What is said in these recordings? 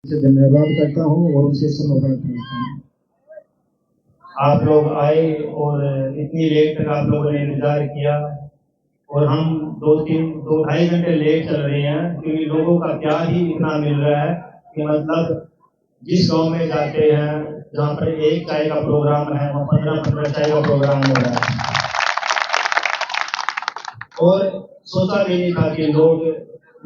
से धन्यवाद करता हूँ और उनसे समर्पण करता हूँ। आप लोग आए और इतनी लेट तक आप लोगों ने इंतजार किया और हम 2-2-2-2.5 घंटे लेट चल रहे हैं क्योंकि लोगों का प्यार ही इतना मिल रहा है कि मतलब जिस गांव में जाते हैं जहाँ पर एक चाय का प्रोग्राम है वहाँ 15-15 चाय का प्रोग्राम हो रहा है और सोचा भी नहीं था कि लोग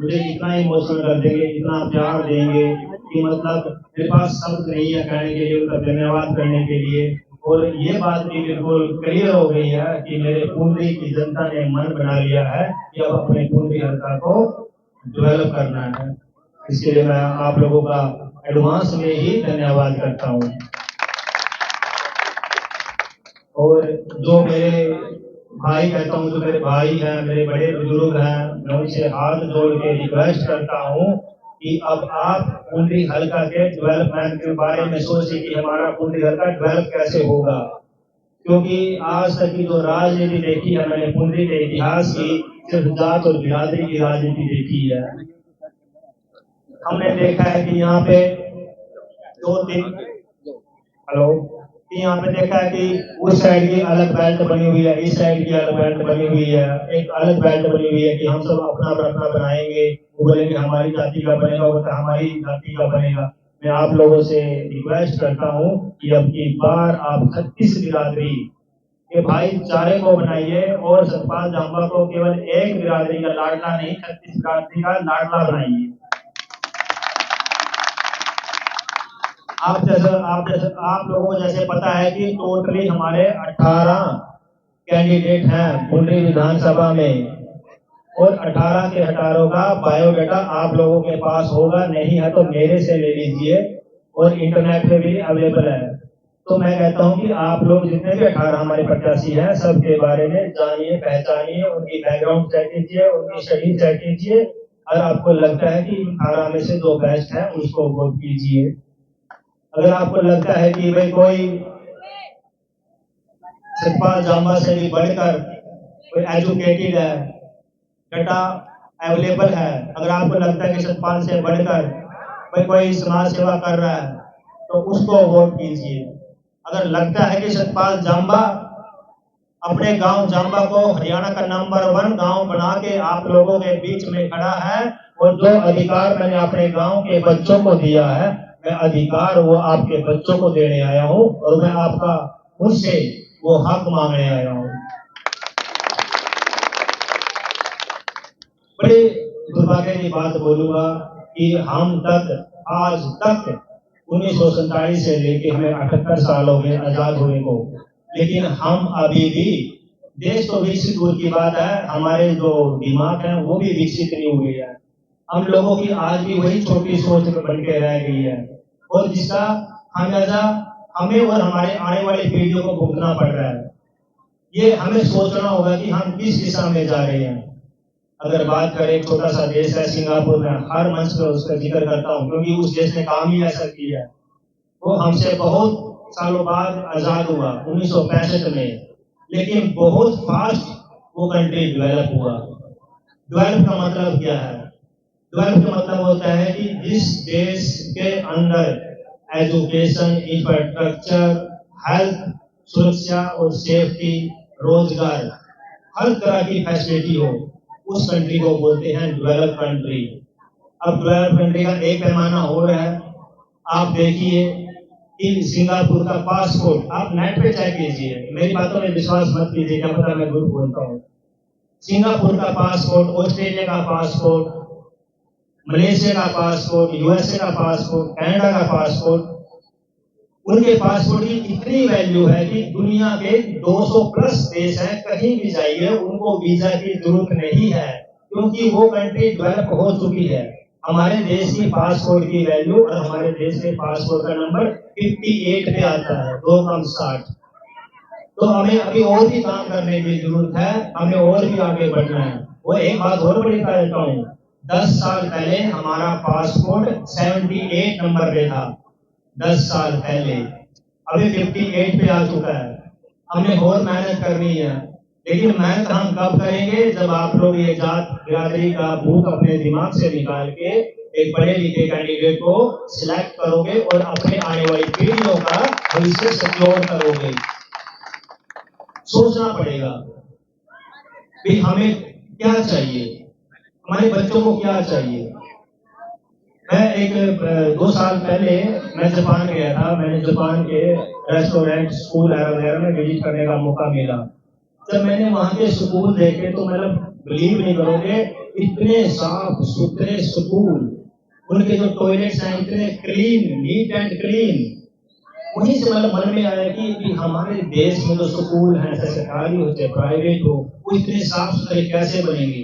मुझे इतना इमोशनल कर देंगे, इतना प्यार देंगे कि मतलब मेरे पास शब्द नहीं है कहने के लिए, उनका धन्यवाद करने के लिए। और ये बात भी बिल्कुल क्लियर हो गई है कि मेरे पुंडरी की जनता ने मन बना लिया है कि अब अपने पुंडरी हल्का को डेवलप करना है। इसके लिए मैं आप लोगों का एडवांस में ही धन्यवाद करता हूँ। और जो मेरे भाई कहता हूँ, जो मेरे भाई हैं, मेरे बड़े बुजुर्ग हैं, मैं उनसे हाथ जोड़ के रिक्वेस्ट करता हूँ कि अब आप पुंडरी हल्का के डेवलपमेंट के बारे में सोचिए कि हमारा पुंडरी हल्का डेवलप कैसे होगा। क्योंकि आज तक की जो राजनीति देखी है मैंने पुंडरी के इतिहास की, सिर्फ जात और बिरादरी की राजनीति देखी है। हमने देखा है कि यहाँ पे 2-3 हेलो यहाँ पे देखा है कि उस साइड की अलग बेल्ट बनी हुई है, इस साइड की अलग बेल्ट बनी हुई है, एक अलग बेल्ट बनी हुई है कि हम सब अपना अपना बनाएंगे, वो बोलेंगे हमारी जाति का बनेगा, वो तो हमारी जाति का बनेगा। मैं आप लोगों से रिक्वेस्ट करता हूँ कि अब की बार आप 36 बिरादरी के भाईचारे को बनाइए और सतपाल जांबा को केवल एक बिरादरी का लाडला नहीं, 36 बिरादरी का लाडला बनाइए। आप लोगों को जैसे पता है कि टोटली हमारे 18 कैंडिडेट हैं पुंडरी विधानसभा में और 18 के 18 का बायोडाटा आप लोगों के पास होगा, नहीं है तो मेरे से ले लीजिए और इंटरनेट पे भी अवेलेबल है। तो मैं कहता हूं कि आप लोग जितने भी 18 हमारे प्रत्याशी हैं सबके बारे में जानिए, पहचानिए, उनकी बैकग्राउंड चेक कीजिए, उनकी स्टडी चेक कीजिए। अगर आपको लगता है कि 18 में से जो बेस्ट है उसको वोट कीजिए। अगर आपको लगता है कि भाई कोई सतपाल जांबा से भी बढ़कर कोई एजुकेटेड है, डाटा अवेलेबल है, अगर आपको लगता है कि सतपाल से बढ़कर भाई कोई समाज सेवा कर रहा है तो उसको वोट कीजिए। अगर लगता है कि सतपाल जांबा अपने गांव जांबा को हरियाणा का नंबर 1 गांव बना के आप लोगों के बीच में खड़ा है और जो अधिकार मैंने अपने गांव के बच्चों को दिया है, मैं अधिकार वो आपके बच्चों को देने आया हूं और मैं आपका मुझसे वो हक मांगने आया हूं। बड़े दुर्भाग्य की बात बोलूंगा कि हम तक आज तक 1947 से लेके हमें 78 साल हो गए आजाद होने को, लेकिन हम अभी भी देश तो विकसित दूर की बात है, हमारे जो दिमाग है वो भी विकसित नहीं हुए हैं। हम लोगों की आज भी वही छोटी सोच बन के रह गई है और जिसका खामियाजा हमें और हमारे आने वाली पीढ़ियों को भुगतना पड़ रहा है। ये हमें सोचना होगा कि हम किस दिशा में जा रहे हैं। अगर बात करें, एक छोटा सा देश है सिंगापुर में, हर मंच पर उसका जिक्र करता हूँ क्योंकि उस देश ने काम ही ऐसा किया है। वो हमसे बहुत सालों बाद आजाद हुआ 1965 में, लेकिन बहुत फास्ट वो कंट्री डेवलप हुआ। डेवलप का मतलब क्या है? डेवलप का मतलब होता है कि जिस देश के अंदर एजुकेशन, इंफ्रास्ट्रक्चर, हेल्थ, सुरक्षा और सेफ्टी, रोजगार, हर तरह की फैसिलिटी हो, उस कंट्री को बोलते हैं डेवलप कंट्री। अब डेवलप कंट्री का एक पैमाना हो रहा है। आप देखिए कि सिंगापुर का पासपोर्ट, आप नेट पे चेक कीजिए, मेरी बातों में विश्वास मत कीजिए, क्या पता मैं झूठ बोलता हूँ। सिंगापुर का पासपोर्ट, ऑस्ट्रेलिया का पासपोर्ट, मलेशिया का पासपोर्ट, यूएसए का पासपोर्ट, कनाडा का पासपोर्ट, उनके पासपोर्ट की इतनी वैल्यू है कि दुनिया के 200 प्लस देश हैं, कहीं भी जाइए उनको वीजा की जरूरत नहीं है क्योंकि वो कंट्री डेवलप हो चुकी है। हमारे देश की पासपोर्ट की वैल्यू और हमारे देश के पासपोर्ट का नंबर 58 पे आता है, 2 कम 60। तो हमें अभी और भी काम करने की जरूरत है, हमें और भी आगे बढ़ना है। वो एक बात और बड़ी बता देता हूँ, 10 साल पहले हमारा पासपोर्ट 78 नंबर पे था, 10 साल पहले, अभी 58 पे आ चुका है। हमें और मेहनत करनी है, लेकिन मेहनत हम कब करेंगे? जब आप लोग ये जात बिरादरी का भूख अपने दिमाग से निकाल के एक पढ़े लिखे कैंडिडेट को सिलेक्ट करोगे और अपने आने वाली पीढ़ियों का भविष्य सिक्योर करोगे। सोचना पड़ेगा कि हमें क्या चाहिए, हमारे बच्चों को क्या चाहिए। मैं एक 2 साल पहले मैं जापान गया था। मैंने जापान के रेस्टोरेंट, स्कूल वगैरह में विजिट करने का मौका मिला। जब मैंने वहाँ के स्कूल देखे तो मतलब बिलीव नहीं करोगे, इतने साफ सुथरे स्कूल, उनके जो टॉयलेट्स हैं इतने क्लीन, नीट एंड क्लीन। वहीं से मतलब मन में आया कि हमारे देश में जो स्कूल हैं, चाहे सरकारी हो चाहे प्राइवेट हो, वो इतने साफ सुथरे कैसे बनेंगे।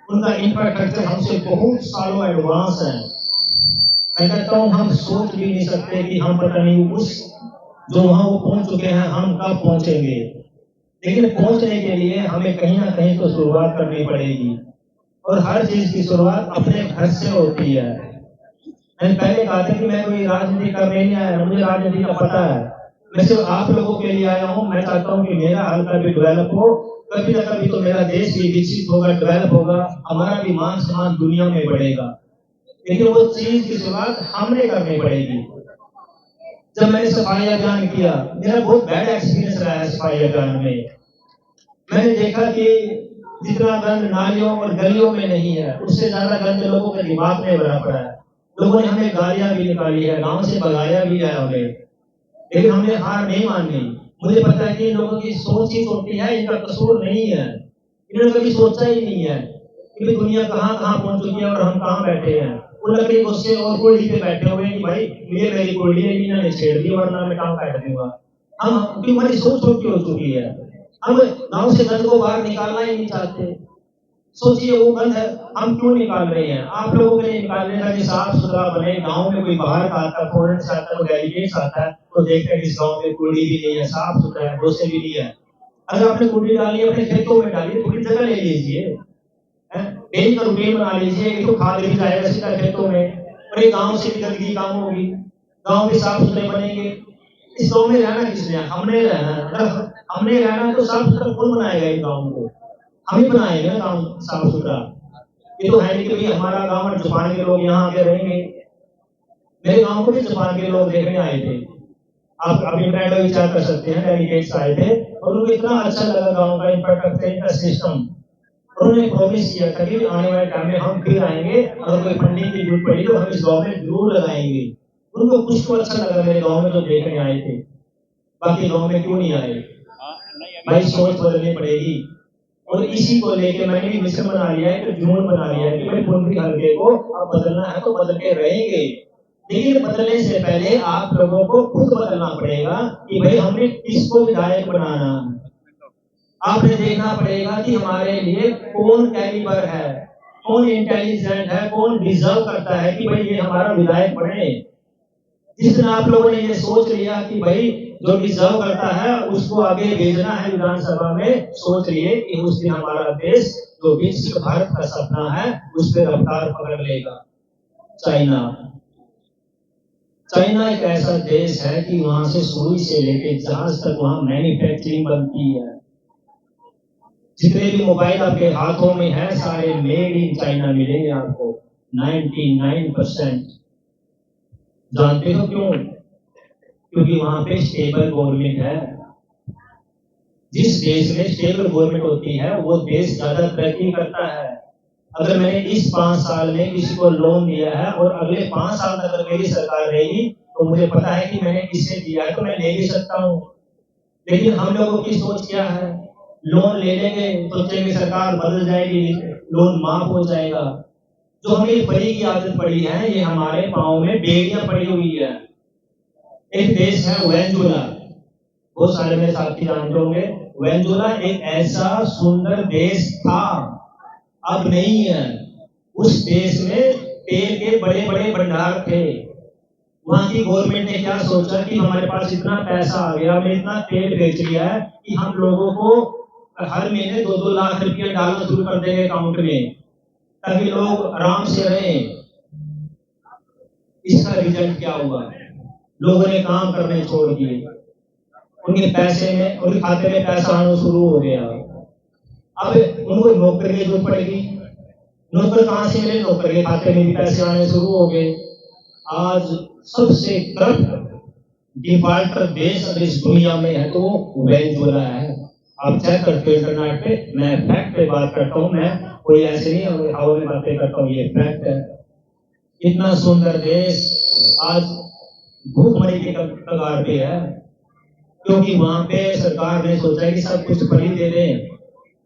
उनका इंफ्रास्ट्रक्चर हमसे बहुत सालों एडवांस है। मैं कहता हूँ हम सोच भी नहीं सकते कि हम पता नहीं उस जो वहां वो पहुंच चुके हैं हम कब पहुंचेंगे। लेकिन पहुंचने के लिए हमें कहीं ना कहीं तो शुरुआत करनी पड़ेगी, और हर चीज की शुरुआत अपने घर से होती है। मैंने पहले कहा था कि मैं कोई राजनीति करने नहीं आया, मुझे राजनीति का पता है। मैं सिर्फ आप लोगों के लिए आया हूँ। मैं चाहता हूँ कि मेरा हल्का भी डेवलप हो, कभी ना कभी तो मेरा देश भी विकसित होगा, डेवलप होगा, हमारा भी मान सम्मान दुनिया में बढ़ेगा। लेकिन वो चीज की शुरुआत हमने करनी पड़ेगी। जब मैंने सफाई अभियान किया, मेरा बहुत बैड एक्सपीरियंस रहा है सफाई अभियान में। मैंने देखा कि जितना गंद नालियों और गलियों में नहीं है, उससे ज्यादा गंद लोगों के दिमाग में भरा पड़ा है। लोगों ने हमें गालियां भी निकाली है, गांव से भगाया भी है हमें, लेकिन हमने हार नहीं मानी। मुझे पता है कि इन लोगों की सोच ही छोटी है, इनका कसूर नहीं है। इन्होंने कभी सोचा ही नहीं है कि दुनिया कहाँ कहाँ पहुंच चुकी है और हम कहाँ बैठे हैं। वो लकड़ी गुस्से और कुर्सी पे बैठे हुए कि भाई ये मेरी कुर्सी है, इन्होंने छेड़ दी वरना मैं कहाँ बैठ दूंगा। हम क्योंकि हमारी सोच छोटी हो चुकी है, हम गांव से गंद को बाहर निकालना ही नहीं चाहते। सोचिए वो गंद है हम क्यों निकाल रहे हैं, आप लोगों के लिए निकाल रहे हैं ताकि साफ सुथरा बने। गांव में कोई बाहर का आता है, फॉरेन से आता है, डेलीगेट्स आता है तो देखते हैं कि इस गांव में कूड़ी भी नहीं है, साफ सुथरा है, डोसे भी नहीं है। अगर आपने कूड़ी डाली अपने खेतों में डाली, थोड़ी जगह ले लीजिए, डेली का रूटीन बना लीजिए कि तो खाद भी जाएगा सीधा खेतों में, और ये गांव से भी गंदगी काम होगी, गांव भी साफ सुथरे बनेंगे। इस गांव में रहना किसने, हमने रहना है। अगर हमने रहना तो साफ सुथरा कौन बनाएगा इस गांव को, हम ही बनाएंगे ना गांव साफ सुथरा। ये तो है नहीं कि भाई हमारा गांव और जापान के लोग यहाँ आके रहेंगे। मेरे गांव को भी जापान के लोग देखने आए थे, आप अभी इंटरनेट पर विचार कर सकते हैं, डेलीगेट्स आए थे और उनको इतना अच्छा लगा गांव का इंफ्रास्ट्रक्चर, इनका सिस्टम। उन्होंने प्रॉमिस किया था कि आने वाले टाइम में हम फिर आएंगे, अगर कोई फंडिंग की जरूरत पड़ी तो हम इस गांव में जरूर लगाएंगे। उनको कुछ तो अच्छा लगा मेरे गांव में जो देखने आए थे, बाकी गांव में क्यों नहीं आए। भाई सोच बदलनी पड़ेगी, और इसी को लेके मैंने भी मिशन बना लिया है, कि जुनून बना लिया है कि भाई पुंडरी हल्के को अब बदलना है तो बदल के रहेंगे। लेकिन बदलने से पहले आप लोगों को खुद बदलना पड़ेगा कि भाई हमने किसको विधायक बनाना। आपने देखना पड़ेगा कि हमारे लिए कौन कैलिबर है, कौन इंटेलिजेंट है, कौन डिजर्व करता है कि भाई ये हमारा विधायक बने। जिस दिन आप लोगों ने ये सोच लिया कि भाई जो डिजर्व करता है उसको आगे भेजना है विधानसभा में, सोच लिए कि उस दिन हमारा देश जो विकसित भारत का सपना है उस पर रफ्तार पकड़ लेगा। चाइना चाइना एक ऐसा देश है कि वहां से सुई से लेके जहाज तक वहां मैन्युफैक्चरिंग बनती है। जितने भी मोबाइल आपके हाथों में है सारे मेड इन चाइना मिलेंगे आपको 99%। जानते हो क्यों? क्योंकि वहां पे स्टेबल गवर्नमेंट है। जिस देश में स्टेबल गवर्नमेंट होती है वो देश ज्यादा तरक्की करता है। अगर मैंने इस 5 साल में किसी को लोन दिया है और अगले 5 साल तक अगर मेरी सरकार रहेगी तो मुझे पता है कि मैंने किससे दिया है तो मैं ले भी सकता हूँ। लेकिन हम लोगों की सोच क्या है, लोन ले लेंगे, सोचेंगे सरकार बदल जाएगी, लोन माफ हो जाएगा। जो हमें बड़ी की आदत पड़ी है, ये हमारे पाँव में बेड़ियां पड़ी हुई है। एक देश है वेनेजुएला, बहुत सारे मेरे साथी जानते होंगे। वेनेजुएला एक ऐसा सुंदर देश था, अब नहीं है। उस देश में तेल के बड़े बड़े भंडार थे। वहां की गवर्नमेंट ने क्या सोचा कि हमारे पास इतना पैसा आ गया, हमने इतना तेल बेच लिया है कि हम लोगों को हर महीने 2-2 लाख रुपया डालना शुरू कर देंगे अकाउंट में, ताकि लोग आराम से रहें। इसका रिजल्ट क्या हुआ? लोगों ने काम करने छोड़ दिए, उनके पैसे में, उनके खाते में पैसा आना शुरू हो गया। अब उनको नौकरी की जरूरत पड़ेगी, नौकर कहाँ से मिले? नौकर के खाते में भी पैसे आने शुरू हो गए। आज सबसे करप्ट डिफाल्टर देश अगर इस दुनिया में है तो वो वेनेजुएला है। आप चेक करते हो इंटरनेट पे, मैं फैक्ट पे बात करता हूँ, मैं कोई ऐसे नहीं हवा में बातें करता हूँ, ये फैक्ट है। इतना सुंदर देश आज भूखमरी के कगार पे है, क्योंकि वहां पे सरकार ने सोचा है कि सब कुछ फ्री दे दें।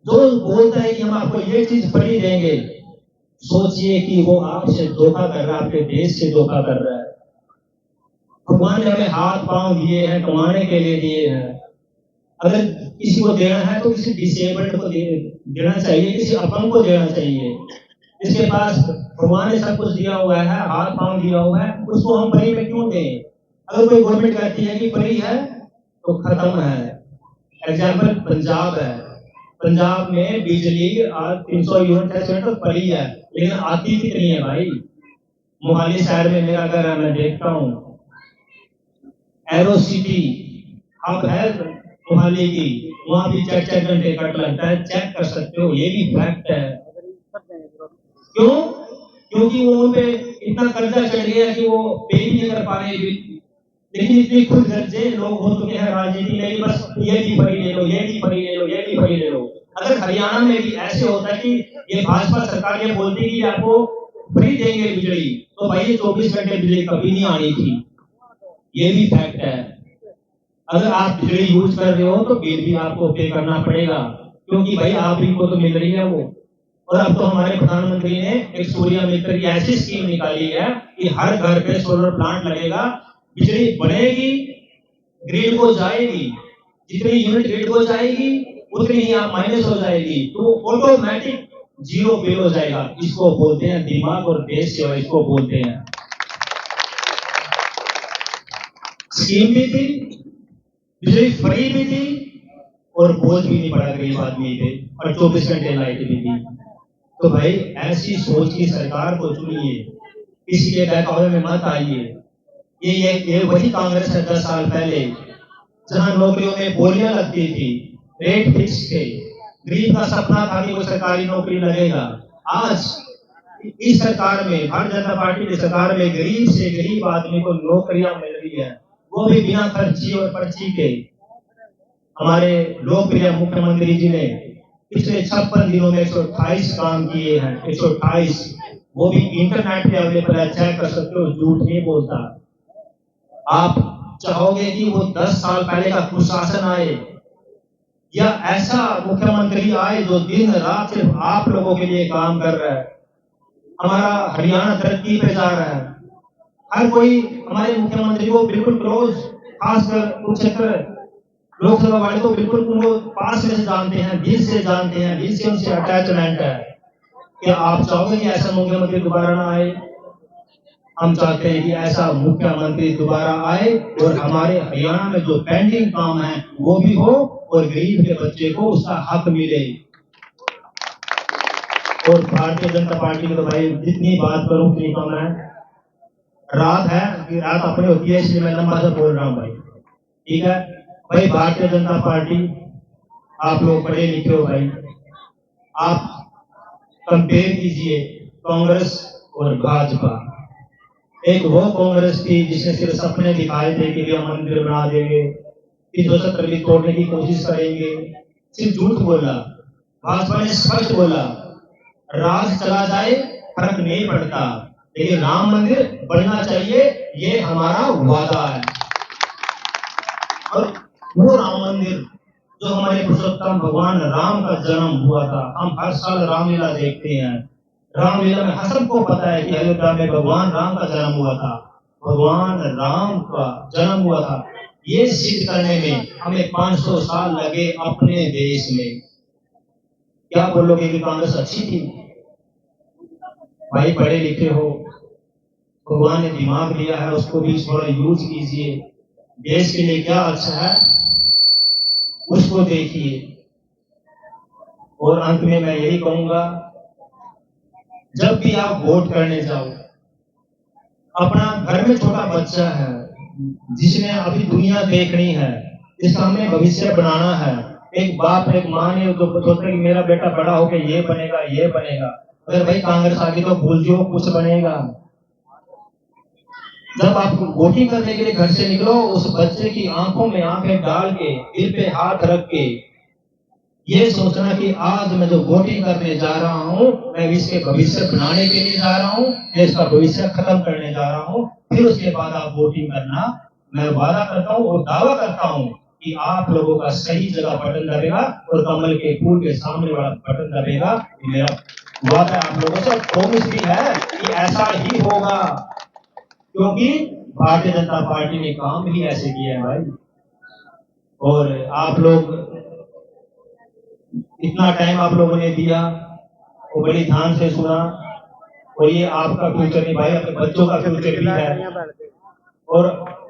जो बोलता है कि हम आपको ये चीज फ्री देंगे, सोचिए कि वो आपसे धोखा कर रहा है, आपके देश से धोखा कर रहा है। भगवान ने हमें हाथ पांव दिए हैं, कमाने के लिए दिए हैं। अगर किसी को देना है तो किसी डिसेबल्ड को देना चाहिए, किसी अपंग को देना चाहिए। जिसके पास भगवान ने सब कुछ दिया हुआ है, हाथ पांव दिया हुआ है, उसको हम फ्री में क्यों दें? अगर कोई गवर्नमेंट कहती है कि फ्री है तो खत्म है। एग्जाम्पल पंजाब है, पंजाब में बिजली आज 300 यूनिट है तो फ्री है, लेकिन आती कितनी है भाई? मोहाली शहर में मेरा घर है, मैं देखता हूँ एरो सिटी हब है मोहाली की, वहां भी 4-4 घंटे कट लगता है, चेक कर सकते हो, ये भी फैक्ट है। क्यों? क्योंकि वो उन पे इतना कर्जा चढ़ गया कि वो पे ही नहीं कर पा रहे। लेकिन इतनी खुद गर्जे लोग हो चुके हैं राजनीति में, बस ये भी फ्री ले लो, ये भी फ्री ले लो, ये भी फ्री ले लो। अगर हरियाणा में भी ऐसे होता कि ये भाजपा सरकार ये बोलती कि आपको फ्री देंगे बिजली, तो भाई ये 24 घंटे बिजली कभी नहीं आनी थी। ये भी फैक्ट है। अगर आप बिजली यूज कर रहे हो तो बिल भी आपको पे करना पड़ेगा, क्योंकि भाई आप ही को तो मिल रही है वो। और अब तो हमारे प्रधानमंत्री ने एक सूर्य मित्र की ऐसी स्कीम निकाली है कि हर घर पे सोलर प्लांट लगेगा, बिजली बढ़ेगी, ग्रिड को जाएगी, जितनी यूनिट ग्रिड को जाएगी उतनी ही आप माइनस हो जाएगी, तो ऑटोमेटिक जीरो बिल हो जाएगा। इसको बोलते हैं दिमाग और देश सेवा, इसको बोलते हैं। स्कीम भी थी, बिजली फ्री भी थी, और बोझ भी नहीं पड़ा गरीब आदमी पे, और 24 घंटे लाइट भी थी। तो भाई ऐसी सोच की सरकार को चुनिए, किसी के बहकावे में मत आइए। ये वही कांग्रेस है 10 साल पहले, जहां नौकरियों में बोलियां लगती थी, रेट फिक्स थे, गरीब का सपना था कि वो सरकारी नौकरी लगेगा। आज इस सरकार में, भारतीय जनता पार्टी की सरकार में, गरीब से गरीब आदमी को नौकरियां मिल रही है, वो भी बिना खर्ची और पर्ची के। हमारे लोकप्रिय मुख्यमंत्री जी ने पिछले 56 दिनों में 128 काम किए हैं, 128, वो भी इंटरनेट पे अवेलेबल है, चेक कर सकते हो, झूठ नहीं बोलता। आप चाहोगे कि वो 10 साल पहले का कुशासन आए, या ऐसा मुख्यमंत्री आए जो दिन रात सिर्फ आप लोगों के लिए काम कर रहा है? हमारा हरियाणा तरक्की पे जा रहा है, हर कोई हमारे मुख्यमंत्री को बिल्कुल क्लोज, खासकर कुरुक्षेत्र लोकसभा वाले तो बिल्कुल उनको पास में से जानते हैं, दिल से जानते हैं, दिल से उनसे अटैचमेंट है। क्या आप चाहोगे कि ऐसा मुख्यमंत्री दोबारा ना आए? हम चाहते हैं कि ऐसा मुख्यमंत्री दोबारा आए और हमारे हरियाणा में जो पेंडिंग काम है वो भी हो, और गरीब के बच्चे को उसका हक मिले। और भारतीय जनता पार्टी की तो भाई जितनी बात करूं उतनी कम है। रात है कि रात अपनी होती है, इसलिए मैं लंबा सा बोल रहा हूं भाई, ठीक है भाई। भारतीय जनता पार्टी, आप लोग पढ़े लिखे हो भाई, आप कंपेयर कीजिए कांग्रेस और भाजपा। एक वो कांग्रेस थी जिसने सिर्फ सपने दिखाए थे कि हम मंदिर बना देंगे, 370 भी तोड़ने की कोशिश करेंगे, सिर्फ झूठ बोला। भाजपा ने स्पष्ट बोला, राज चला जाए फर्क नहीं पड़ता, लेकिन राम मंदिर बनना चाहिए, ये हमारा वादा है। और वो राम मंदिर जो हमारे पुरुषोत्तम भगवान राम का जन्म हुआ था, हम हर साल रामलीला देखते हैं। रामलीला में सबको पता है कि अयोध्या में भगवान राम का जन्म हुआ था, भगवान राम का जन्म हुआ था। ये सिद्ध करने में हमें 500 साल लगे अपने देश में। क्या बोलोगे कि कांग्रेस अच्छी थी? भाई पढ़े लिखे हो, भगवान ने दिमाग दिया है, उसको भी थोड़ा यूज कीजिए। देश के लिए क्या अच्छा है उसको देखिए। और अंत में मैं यही कहूंगा, जब भी आप वोट करने जाओ, अपना घर में छोटा बच्चा है जिसने अभी दुनिया देखनी है, जिसका हमें भविष्य बनाना है, एक बाप एक माँ ने जो सोचते कि मेरा बेटा बड़ा होकर ये बनेगा, ये बनेगा, अगर भाई कांग्रेस आ गई तो भूल जो कुछ बनेगा। जब आप वोटिंग करने के लिए घर से निकलो, उस बच्चे की आंखों में आंखें डाल के, दिल पे हाथ रख के ये सोचना कि आज मैं जो वोटिंग करने जा रहा हूं, मैं इसके भविष्य बनाने के लिए जा रहा हूं, मैं इसका भविष्य खत्म करने जा रहा हूं। फिर उसके बाद आप वोटिंग करना। मैं वादा करता हूं और दावा करता हूं कि आप लोगों का सही जगह बटन दबेगा और कमल के फूल के सामने वाला बटन दबेगा। ये मेरा वादा आप लोगों से, प्रॉमिस भी है कि ऐसा ही होगा, क्योंकि भारतीय जनता पार्टी ने काम ही ऐसे किया है भाई। और आप लोग इतना टाइम आप लोगों ने दिया और बड़ी ध्यान से सुना, और ये आपका फ्यूचर नहीं भाई, अपने बच्चों का फ्यूचर भी है। और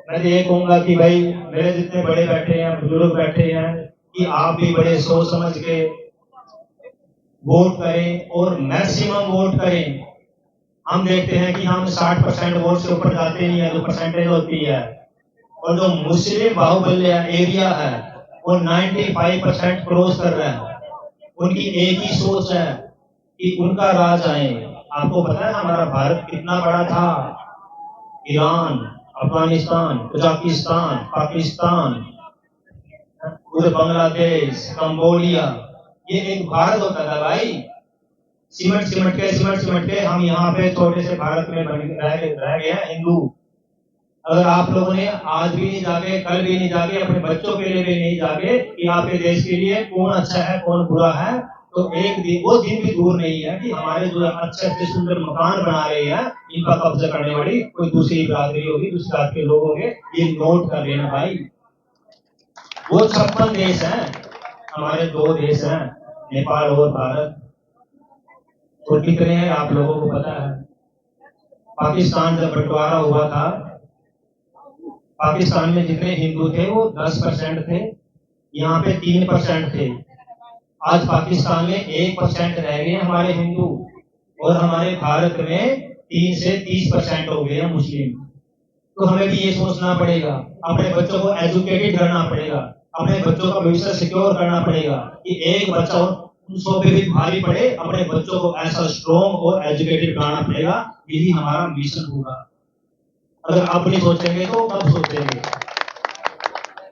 मैं ये कहूंगा कि भाई मेरे जितने बड़े बैठे हैं, बुजुर्ग बैठे हैं, कि आप भी बड़े सोच समझ के वोट करें और मैक्सिमम वोट करें। हम देखते हैं कि हम 60% वोट से ऊपर जाते नहीं है, जो परसेंटेज होती है। और जो मुस्लिम बाहुबल्य एरिया है वो 95% क्रॉस कर रहा है। उनकी एक ही सोच है कि उनका राज आए। आपको पता है हमारा भारत कितना बड़ा था? ईरान, अफगानिस्तान, कजाकिस्तान, पाकिस्तान, उधर बांग्लादेश, कंबोडिया, ये एक भारत होता था भाई। सिमट के हम यहाँ पे छोटे से भारत में रह गए हैं हिंदू। अगर आप लोगों ने आज भी नहीं जागे, कल भी नहीं जागे, अपने बच्चों के लिए भी नहीं जागे कि आपके देश के लिए कौन अच्छा है कौन बुरा है, तो एक दिन वो दिन भी दूर नहीं है कि हमारे जो अच्छे अच्छे सुंदर मकान बना रहे हैं, इनका कब्जा करने वाली कोई दूसरी बिरादरी होगी, दूसरी जात के लोग होंगे। ये नोट कर लेना भाई। वो 56 देश हैं, हमारे 2 देश हैं, नेपाल और भारत। तो कितने हैं आप लोगों को पता है? पाकिस्तान जब बंटवारा हुआ था, पाकिस्तान में जितने हिंदू थे वो 10% थे, यहाँ पे 3% थे। आज पाकिस्तान में 1% रह गए हमारे हिंदू, और हमारे भारत में 3 से 30% हो गए हैं मुस्लिम। तो हमें भी ये सोचना पड़ेगा, अपने बच्चों को एजुकेटेड करना पड़ेगा, अपने बच्चों का भविष्य सिक्योर करना पड़ेगा कि एक बच्चा 100 पे भी भारी पड़े, अपने बच्चों को ऐसा स्ट्रॉन्ग और एजुकेटेड बनाना पड़ेगा। यही हमारा मिशन होगा। अगर आप नहीं सोचेंगे तो कब सोचेंगे?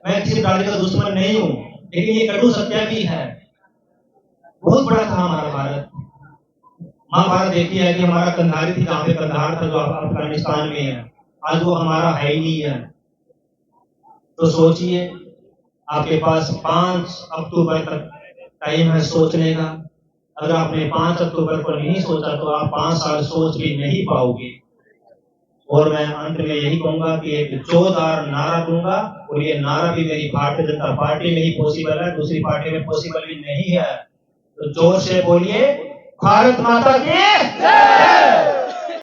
मैं किसी बिरादरी का दुश्मन नहीं हूं, लेकिन ये कटु सत्य भी है। बहुत बड़ा था हमारा भारत। महाभारत देखी है कि हमारा कंधारी थी, जहां पे कंधार था जो अफगानिस्तान में है, आज वो हमारा है ही नहीं है। तो सोचिए, आपके पास 5 अक्टूबर तक टाइम है सोचने का। अगर आपने 5 अक्टूबर को नहीं सोचा तो आप 5 साल सोच भी नहीं पाओगे। और मैं अंत में यही कहूंगा कि एक जोरदार नारा दूंगा, और ये नारा भी मेरी भारतीय जनता पार्टी में ही पॉसिबल है, दूसरी पार्टी में पॉसिबल भी नहीं है। तो जोर से बोलिए, भारत माता की जय।